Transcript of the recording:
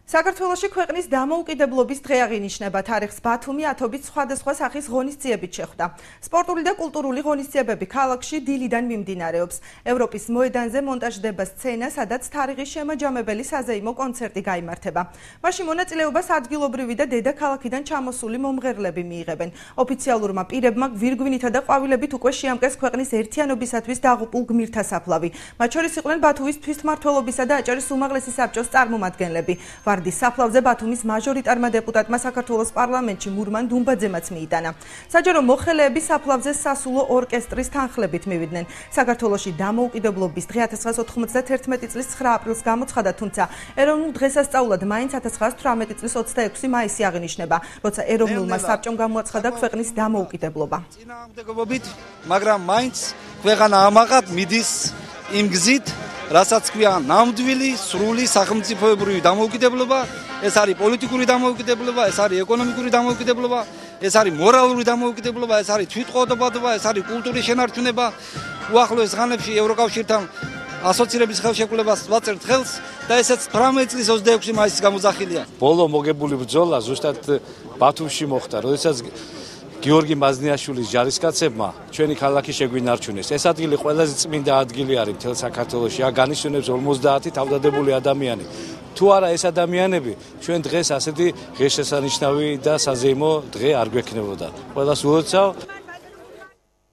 საქართველოში ქვეყნის დამოუკიდებლობის დღე აღინიშნება. თარიღს ბათუმი ათობით სხვადასხვა სახის ღონისძიებით შეხვდა. სპორტული და კულტურული ღონისძიებები ქალაქში დილიდან მიმდინარეობს. ევროპის მოედანზე მონტაჟდება სცენა, სადაც თარიღის შემაჯამებელი საზეიმო კონცერტი გაიმართება. მასში მონაწილეობას ადგილობრივი და დედაქალაქიდან ჩამოსული მომღერლები მიიღებენ. ოფიციალურმა პირებმა გვირგვინითა და ყვავილებით უკვე შეამკეს ქვეყნის ერთიანობისათვის დაღუპულ გმირთა საფლავი. მათ შორის იყვნენ ბათუმის თვისმმართველობისა და აჭარის უმაღლესი საბჭოს წარმომადგენლები. ვარდის საფლავზე ბათუმის მაჟორიტარმა დეპუტატმა საქართველოს პარლამენტში მურმან დუმბაძემაც მიიტანა. საჯარო მოხელეები საფლავზე სასულო ორკესტრის თანხლებით მივიდნენ. საქართველოში დამოუკიდებლობის დღე 1991 წლის 9 აპრილს გამოცხადა, თუმცა ეროვნულ დღესასწაულად მაინც 1918 წლის 26 მაისი აღინიშნება, როცა ეროვნულმა საბჭომ გამოაცხადა ქვეყნის დამოუკიდებლობა. წინააღმდეგობით, მაგრამ მაინც ქვეყანა ამაყად მიდის იმ გზით, რასაც ქვია ნამდვილი სრული სახელმწიფოებრივი დამოუკიდებლობა, ეს არის პოლიტიკური დამოუკიდებლობა, ეს არის ეკონომიკური დამოუკიდებლობა, ეს არის მორალური დამოუკიდებლობა, ეს არის თვითყოთებადობა, ეს არის კულტურის შენარჩუნება. უახლოეს ღამეებში ევროკავშირთან ასოცირების ხელშეკრულებას ვაწერთ ხელს და ესეც 18 წლის 26 მაისს გამოძახილია. ბოლო მოგებული ბრძოლა ზუსტად ბათუმში მოხდა, როდესაც გიორგი მაზნიაშვილის ჯარისკაცებმა ჩვენი ქალაქი შეგვინარჩუნეს. ეს ადგილი ყველაზე წმინდა ადგილი არის მთელ საქართველოში. აქ განიშნულებს 50 თავდადებული ადამიანი. თუ არა ეს ადამიანები, ჩვენ დღეს ასეთი ღირსშესანიშნავი და საზეიმო დღე არ გვექნებოდა. ყველას უოცავ